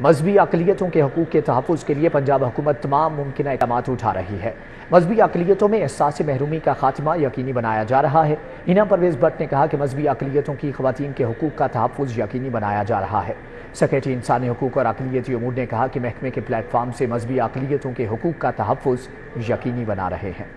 مذہبی اقلیتوں کے حقوق کے تحفظ کے لیے پنجاب حکومت تمام ممکنہ اقدامات اٹھا رہی ہے۔ مذہبی اقلیتوں میں احساس محرومی کا خاتمہ یقینی بنایا جا رہا ہے۔ اینا پرویز بٹ نے کہا کہ مذہبی اقلیتوں کی خواتین کے حقوق کا تحفظ یقینی بنایا جا رہا ہے۔ سیکریٹری انسانی حقوق اور اقلیتی امور نے کہا کہ محکمے کے پلیٹ فارم سے مذہبی اقلیتوں کے حقوق کا تحفظ یقینی بنا رہے ہیں۔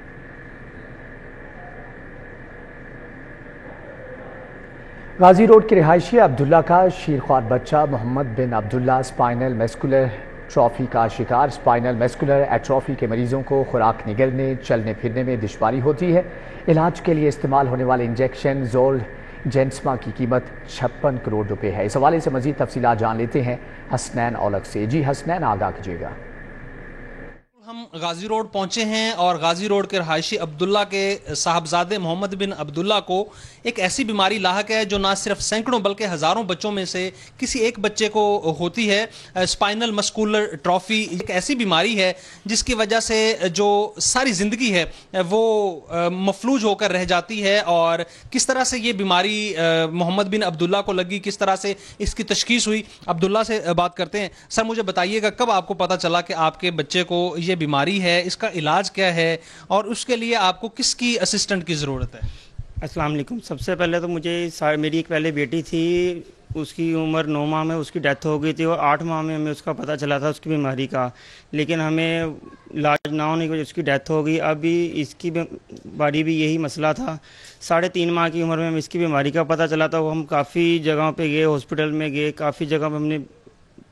غازی روڈ کے رہائشی عبداللہ کا شیرخوار بچہ محمد بن عبداللہ اسپائنل میسکولر ایٹروفی کا شکار۔ اسپائنل میسکولر ایٹروفی کے مریضوں کو خوراک نگلنے، چلنے پھرنے میں دشواری ہوتی ہے۔ علاج کے لیے استعمال ہونے والے انجیکشن زولجنسما کی قیمت 56 کروڑ روپے ہے۔ اس حوالے سے مزید تفصیلات جان لیتے ہیں حسنین اولک سے۔ جی حسنین، آگاہ کیجیے گا۔ ہم غازی روڈ پہنچے ہیں اور غازی روڈ کے رہائشی عبداللہ کے صاحبزادے محمد بن عبداللہ کو ایک ایسی بیماری لاحق ہے جو نہ صرف سینکڑوں بلکہ ہزاروں بچوں میں سے کسی ایک بچے کو ہوتی ہے۔ اسپائنل مسکولر ایٹروفی ایک ایسی بیماری ہے جس کی وجہ سے جو ساری زندگی ہے وہ مفلوج ہو کر رہ جاتی ہے۔ اور کس طرح سے یہ بیماری محمد بن عبداللہ کو لگی، کس طرح سے اس کی تشخیص ہوئی، عبداللہ سے بات کرتے ہیں۔ سر مجھے بتائیے گا کب آپ کو پتہ چلا کہ آپ کے بچے کو یہ بیماری ہے، اس کا علاج کیا ہے اور اس کے لیے آپ کو کس کی اسسٹنٹ کی ضرورت ہے؟ السلام علیکم۔ سب سے پہلے تو مجھے میری ایک پہلے بیٹی تھی، اس کی عمر 9 ماہ میں اس کی ڈیتھ ہو گئی تھی اور 8 ماہ میں ہمیں اس کا پتہ چلا تھا اس کی بیماری کا، لیکن ہمیں علاج نہ ہونے کی وجہ سے اس کی ڈیتھ ہو گئی۔ ابھی اس کی بیماری بھی یہی مسئلہ تھا۔ 3.5 ماہ کی عمر میں ہمیں اس کی بیماری کا پتہ چلا تھا۔ وہ ہم کافی جگہوں پہ گئے، ہاسپٹل میں گئے، کافی جگہ پہ ہم نے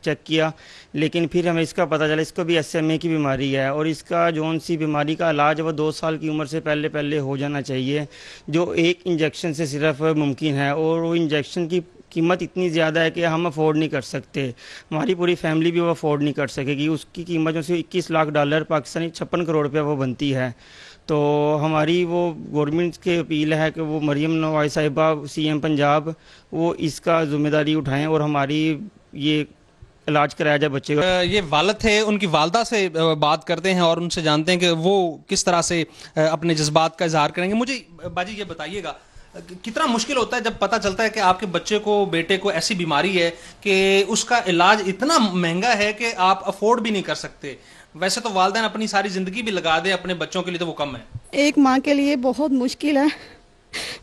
چیک کیا، لیکن پھر ہمیں اس کا پتہ چلا اس کو بھی SMA کی بیماری ہے اور اس کا جون سی بیماری کا علاج وہ 2 سال کی عمر سے پہلے ہو جانا چاہیے، جو ایک انجیکشن سے صرف ممکن ہے، اور وہ انجیکشن کی قیمت اتنی زیادہ ہے کہ ہم افورڈ نہیں کر سکتے، ہماری پوری فیملی بھی وہ افورڈ نہیں کر سکے گی۔ اس کی قیمت جو سے $21 لاکھ پاکستانی 56 کروڑ روپے وہ بنتی ہے۔ تو ہماری وہ گورنمنٹ کی اپیل ہے کہ وہ مریم نواز صاحبہ CM پنجاب وہ اس کا ذمہ داری اٹھائیں اور ہماری یہ علاج کرایا جائے بچے کا۔ یہ والد تھے، ان کی والدہ سے بات کرتے ہیں اور ان سے جانتے ہیں کہ وہ کس طرح سے اپنے جذبات کا اظہار کریں گے۔ مجھے باجی یہ بتائیے گا کتنا مشکل ہوتا ہے جب پتہ چلتا ہے کہ آپ کے بچے کو، بیٹے کو ایسی بیماری ہے کہ اس کا علاج اتنا مہنگا ہے کہ آپ افورڈ بھی نہیں کر سکتے؟ ویسے تو والدین اپنی ساری زندگی بھی لگا دیں اپنے بچوں کے لیے تو وہ کم ہے۔ ایک ماں کے لیے بہت مشکل ہے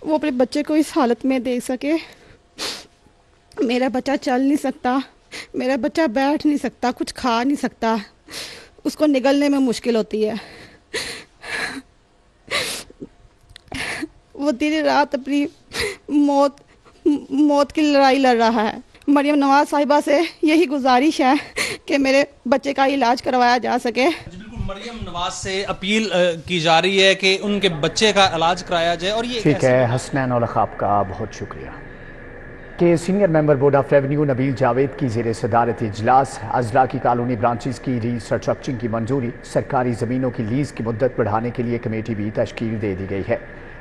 وہ اپنے بچے کو اس حالت میں دیکھ سکے۔ میرا بچہ چل نہیں سکتا، میرا بچہ بیٹھ نہیں سکتا، کچھ کھا نہیں سکتا، اس کو نگلنے میں مشکل ہوتی ہے۔ وہ دن رات اپنی موت کی لڑائی لڑ رہا ہے۔ مریم نواز صاحبہ سے یہی گزارش ہے کہ میرے بچے کا علاج کروایا جا سکے۔ بالکل، مریم نواز سے اپیل کی جا رہی ہے کہ ان کے بچے کا علاج کرایا جائے۔ اور یہ ٹھیک ہے حسنین اولک، آپ کا بہت شکریہ۔ کہ senior member board of revenue Nabeel Javed کی زیر صدارت اجلاس اضلاع کی کالونی برانچز کی ری اسٹرکچرنگ کی منظوری۔ سرکاری زمینوں کی لیز کی مدت بڑھانے کے لیے کمیٹی بھی تشکیل دے دی گئی ہے۔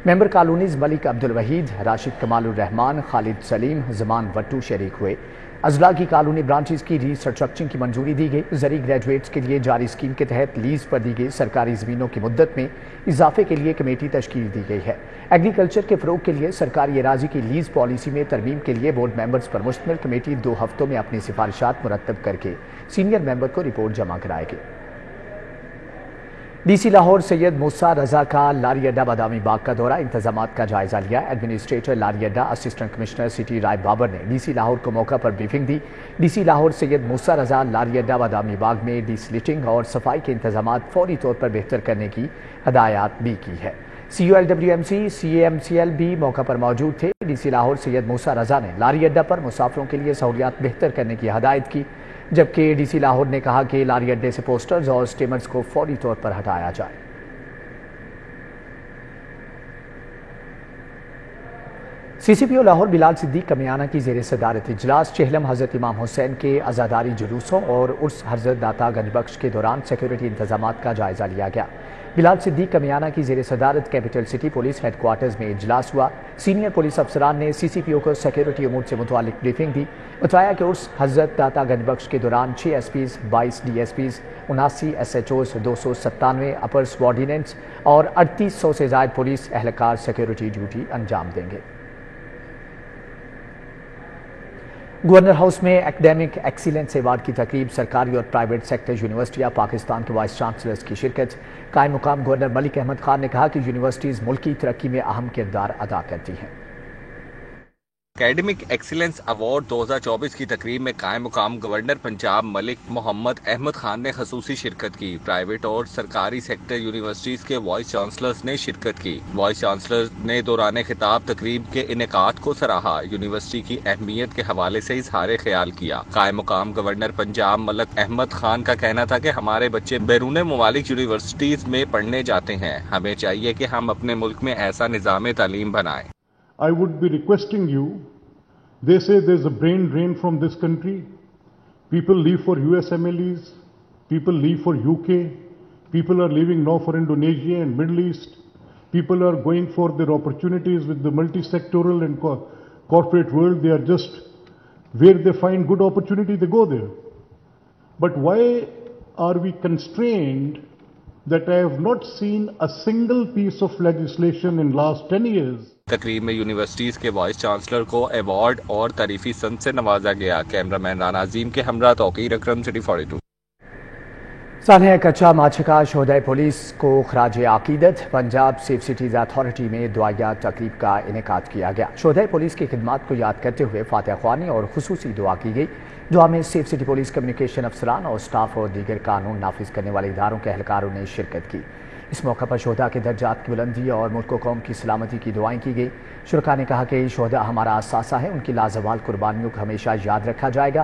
ممبر کالونیز ملک عبدالوحید، راشد کمال الرحمان، خالد سلیم، زمان وٹو شریک ہوئے۔ اضلاع کی کالونی برانچز کی ری اسٹرکچرنگ کی منظوری دی گئی۔ زرعی گریجویٹس کے لیے جاری اسکیم کے تحت لیز پر دی گئی سرکاری زمینوں کی مدت میں اضافے کے لیے کمیٹی تشکیل دی گئی ہے۔ ایگریکلچر کے فروغ کے لیے سرکاری اراضی کی لیز پالیسی میں ترمیم کے لیے بورڈ ممبرز پر مشتمل کمیٹی 2 ہفتوں میں اپنی سفارشات مرتب کر کے سینئر ممبر کو رپورٹ جمع کرائے گی۔ ڈی سی لاہور سید موسیٰ رضا کا لاری اڈا بادامی باغ کا دورہ، انتظامات کا جائزہ لیا۔ ایڈمنسٹریٹر لاری اڈا اسسٹنٹ کمشنر سٹی رائے بابر نے ڈی سی لاہور کو موقع پر بریفنگ دی۔ ڈی سی لاہور سید موسیٰ رضا لاری اڈا بادامی باغ میں ڈی سلیٹنگ اور صفائی کے انتظامات فوری طور پر بہتر کرنے کی ہدایات بھی کی ہے۔ CULWMC CAMCL بھی موقع پر موجود تھے۔ ڈی سی لاہور سید موسیٰ رضا نے لاری اڈا پر مسافروں کے لیے سہولیات بہتر کرنے کی ہدایت کی، جبکہ ڈی سی لاہور نے کہا کہ لاری اڈے سے پوسٹرز اور سٹیمرز کو فوری طور پر ہٹایا جائے۔ CCPO لاہور بلال صدیق کمیانہ کی زیر صدارت اجلاس چہلم حضرت امام حسین کے عزاداری جلوسوں اور عرس حضرت داتا گنج بخش کے دوران سیکیورٹی انتظامات کا جائزہ لیا گیا۔ بلال صدیق کمیانہ کی زیر صدارت کیپٹل سٹی پولیس ہیڈ کوارٹرز میں اجلاس ہوا۔ سینئر پولیس افسران نے CCPO کو سیکیورٹی امور سے متعلق بریفنگ دی۔ بتایا کہ عرس حضرت داتا گنج بخش کے دوران 6 SPs، 22 DSPs، 79 SHOs، 297 اپر سبارڈیننٹس اور 3800 سے زائد پولیس اہلکار سیکیورٹی ڈیوٹی انجام دیں گے۔ گورنر ہاؤس میں ایکڈیمک ایکسیلنس ایوارڈ کی تقریب، سرکاری اور پرائیویٹ سیکٹر یونیورسٹیاں پاکستان کے وائس چانسلرز کی شرکت۔ قائم مقام گورنر ملک احمد خان نے کہا کہ یونیورسٹیز ملکی ترقی میں اہم کردار ادا کرتی ہیں۔ ایکیڈمک ایکسیلنس ایوارڈ 2024 کی تقریب میں قائم مقام گورنر پنجاب ملک محمد احمد خان نے خصوصی شرکت کی۔ پرائیویٹ اور سرکاری سیکٹر یونیورسٹیز کے وائس چانسلرز نے شرکت کی۔ وائس چانسلر نے دوران خطاب تقریب کے انعقاد کو سراہا، یونیورسٹی کی اہمیت کے حوالے سے اظہار خیال کیا۔ قائم مقام گورنر پنجاب ملک احمد خان کا کہنا تھا کہ ہمارے بچے بیرون ممالک یونیورسٹیز میں پڑھنے جاتے ہیں، ہمیں چاہیے کہ ہم اپنے ملک میں ایسا نظام تعلیم بنائیں۔ I would be requesting you, they say there's a brain drain from this country. People leave for US MLEs, people leave for UK, people are leaving now for Indonesia and Middle East. People are going for their opportunities with the multi-sectoral and corporate world. They are just, where they find good opportunity, they go there. But why are we constrained that I have not seen a single piece of legislation in last 10 years? تقریب میں universities کے vice chancellor کو award اور تعریفی سند سے نوازا گیا۔ Camera مین رانا عظیم کے ہمراہ توقیر اکرم، سٹی 42۔ سانحہ کچا ماچھکا شہدائے پولیس کو خراج عقیدت۔ پنجاب سیف سٹیز اتھارٹی میں دعائیہ تقریب کا انعقاد کیا گیا۔ شہدائے پولیس کی خدمات کو یاد کرتے ہوئے فاتح خوانی اور خصوصی دعا کی گئی۔ دعا میں سیف سٹی پولیس کمیونیکیشن افسران اور سٹاف اور دیگر قانون نافذ کرنے والے اداروں کے اہلکاروں نے شرکت کی۔ اس موقع پر شہداء کے درجات کی بلندی اور ملک و قوم کی سلامتی کی دعائیں کی گئی۔ شرکاء نے کہا کہ شہداء ہمارا اثاثہ ہے، ان کی لازوال قربانیوں کو ہمیشہ یاد رکھا جائے گا،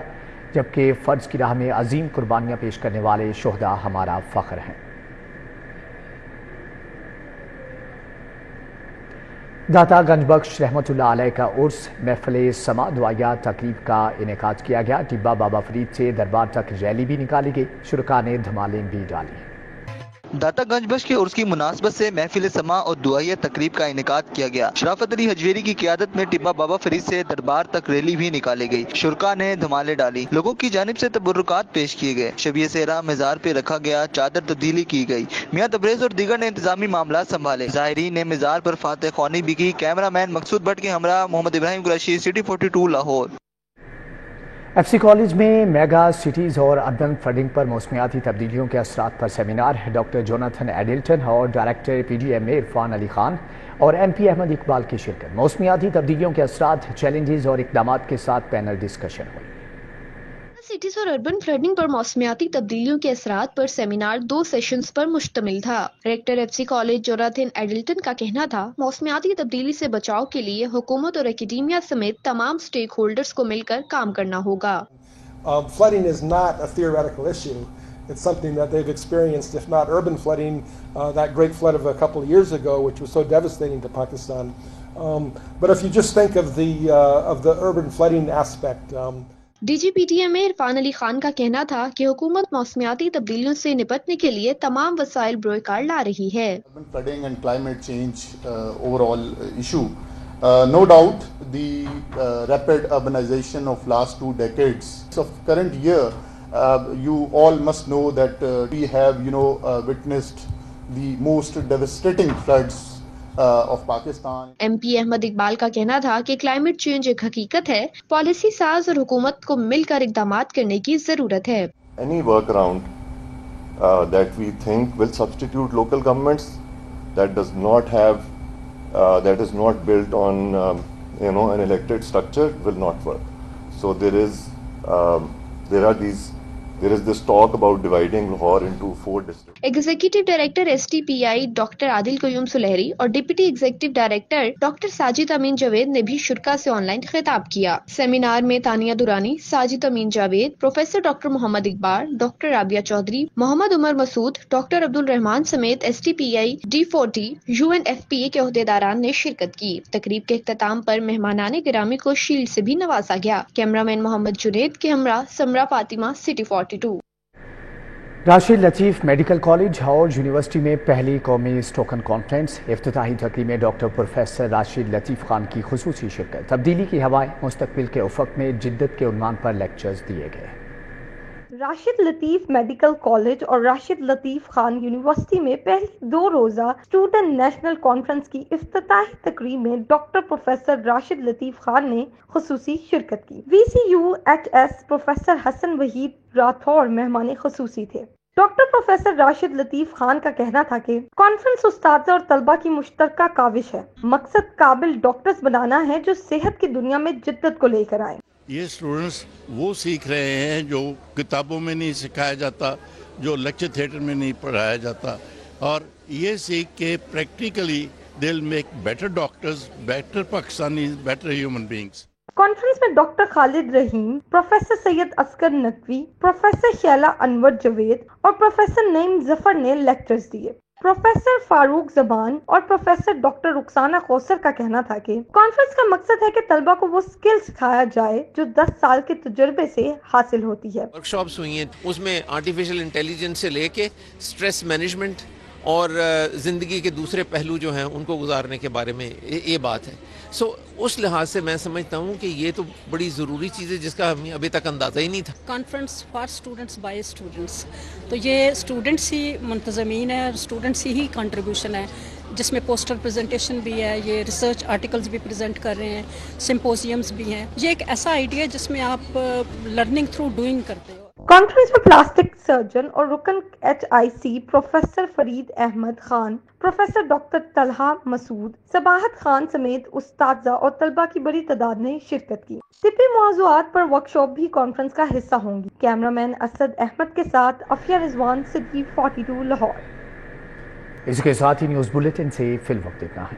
جبکہ فرض کی راہ میں عظیم قربانیاں پیش کرنے والے شہداء ہمارا فخر ہیں۔ داتا گنج بخش رحمۃ اللہ علیہ کا عرس محفل سما دعائیہ تقریب کا انعقاد کیا گیا۔ ٹبہ بابا فرید سے دربار تک ریلی بھی نکالی گئی، شرکاء نے دھمالیں بھی ڈالی۔ داتا گنج بخش کے عرس کی مناسبت سے محفل سما اور دعائیہ تقریب کا انعقاد کیا گیا۔ شرافت علی حجویری کی قیادت میں ٹبہ بابا فرید سے دربار تک ریلی بھی نکالی گئی، شرکاء نے دھمالیں ڈالی، لوگوں کی جانب سے تبرکات پیش کیے گئے، شبیہ سہرا مزار پہ رکھا گیا، چادر تبدیلی کی گئی، میاں تبریز اور دیگر نے انتظامی معاملات سنبھالے، ظاہرین نے مزار پر فاتح خوانی بھی کی۔ کیمرہ مین مقصود بٹ کے ہمراہ Muhammad Ibrahim Qureshi, city 42 Lahore. F C college میں میگا سٹیز اور اربن فلڈنگ پر موسمیاتی تبدیلیوں کے اثرات پر سیمینار، ڈاکٹر جوناتھن ایڈلٹن اور director P D M A Irfan Ali Khan اور ایم پی احمد اقبال کی شرکت۔ موسمیاتی تبدیلیوں کے اثرات، چیلنجز اور اقدامات کے ساتھ پینل ڈسکشن ہوئی۔ سٹیز اور اربن فلڈنگ پر موسمیاتی تبدیلیوں کے اثرات پر سیمینار 2 سیشنز پر مشتمل تھا۔ Rector F C college Jonathan Addleton کا کہنا تھا، موسمیاتی تبدیلی سے بچاؤ کے لیے حکومت اور اکیڈیمیا سمیت تمام سٹیک ہولڈرز کو مل کر کام کرنا ہوگا۔ Flooding is not a theoretical issue. It's something that they've experienced, if not urban flooding, that great flood of a couple of years ago, which was so devastating to Pakistan. But if you just think of the urban flooding aspect. D G P D M A Irfan Ali Khan کا کہنا تھا کہ حکومت موسمیاتی تبدیلیوں سے نپٹنے کے لیے تمام وسائل بروئے کار لا رہی ہے۔ Urban flooding and climate change overall issue. No doubt the rapid urbanization of last 2 decades of current year, you all must know that we have witnessed the most devastating floods of Pakistan. M P Ahmad Iqbal کا کہنا تھا کہ climate change ایک حقیقت ہے، policy ساز اور حکومت کو مل کر اقدامات کرنے کی ضرورت ہے۔ Any work around that we think will substitute local governments that does not have that is not built on an elected structure will not work. So there is this talk about dividing Lahore into 4 districts. Executive director S T P I doctor Adil Qayyum Sulehri اور deputy executive director doctor Sajid Amin Javed نے بھی شرکاء سے on line خطاب کیا۔ Seminar میں تانیہ دورانی، Sajid Amin Javed, professor doctor محمد Iqbal, doctor Rabia Chaudhry, Muhammad Umar مسعود، doctor عبد الرحمان سمیت S T P آئی D40 UNFPA کے عہدیداران نے شرکت کی۔ تقریب کے اختتام پر مہمانان گرامی کو شیلڈ سے بھی نوازا گیا۔ کیمرہ مین محمد جنید کے ہمراہ سمرا فاطمہ، سٹی 42۔ راشد لطیف میڈیکل کالج اور یونیورسٹی میں پہلی قومی اسٹوکن کانفرنس، افتتاحی تقریب میں ڈاکٹر پروفیسر راشد لطیف خان کی خصوصی شرکت۔ تبدیلی کی ہوائیں، مستقبل کے افق میں جدت کے عنوان پر لیکچرز دیے گئے۔ راشد لطیف میڈیکل کالج اور راشد لطیف خان یونیورسٹی میں پہلی 2 روزہ اسٹوڈنٹ نیشنل کانفرنس کی افتتاحی تقریب میں ڈاکٹر پروفیسر راشد لطیف خان نے خصوصی شرکت کی۔ VCUHS پروفیسر حسن وحید راتھوڑ مہمان خصوصی تھے۔ ڈاکٹر پروفیسر راشد لطیف خان کا کہنا تھا کہ کانفرنس اساتذہ اور طلبہ کی مشترکہ کاوش ہے۔ مقصد قابل ڈاکٹرز بنانا ہے جو صحت کی دنیا میں جدت کو لے کر آئیں۔ یہ اسٹوڈنٹس وہ سیکھ رہے ہیں جو کتابوں میں نہیں سکھایا جاتا، جو لیکچر تھیٹر میں نہیں پڑھایا جاتا، اور یہ سیکھ کے practically they will make better doctors, better Pakistanis, better human beings. Conference میں ڈاکٹر خالد رحیم، پروفیسر سید اصغر نقوی، پروفیسر شیلا انور جاوید اور پروفیسر نعیم ظفر نے لیکچرز دیے۔ پروفیسر فاروق زبان اور پروفیسر ڈاکٹر رخسانہ خوسر کا کہنا تھا کہ کانفرنس کا مقصد ہے کہ طلبہ کو وہ سکل سکھایا جائے جو 10 سال کے تجربے سے حاصل ہوتی ہے۔ ورکشاپس ہوئی ہیں، اس میں آرٹیفیشل انٹیلیجنس سے لے کے سٹریس مینجمنٹ اور زندگی کے دوسرے پہلو جو ہیں ان کو گزارنے کے بارے میں یہ بات ہے۔ اس لحاظ سے میں سمجھتا ہوں کہ یہ تو بڑی ضروری چیز ہے جس کا ہمیں ابھی تک اندازہ ہی نہیں تھا۔ Conference for students by students, تو یہ اسٹوڈنٹس ہی منتظمین ہیں، اسٹوڈنٹس ہی کنٹریبیوشن ہے، جس میں پوسٹر پریزنٹیشن بھی ہے، یہ ریسرچ آرٹیکلز بھی پریزنٹ کر رہے ہیں، سمپوزیمز بھی ہیں۔ یہ ایک ایسا آئیڈیا ہے جس میں آپ لرننگ تھرو ڈوئنگ کرتے ہو۔ کانفرنس میں پلاسٹک سرجن اور رکن HIC professor Farid Ahmad Khan, professor doctor Talha Masood, Sabahat Khan سمیت اساتذہ اور طلبہ کی بڑی تعداد نے شرکت کی۔ طبی موضوعات پر ورکشاپ بھی کانفرنس کا حصہ ہوں گی۔ کیمرہ مین اسد احمد کے ساتھ عفیہ رضوان، سٹی 42 لاہور۔ اس کے ساتھ ہی نیوز بلیٹن سے فی الوقت اتنا ہے۔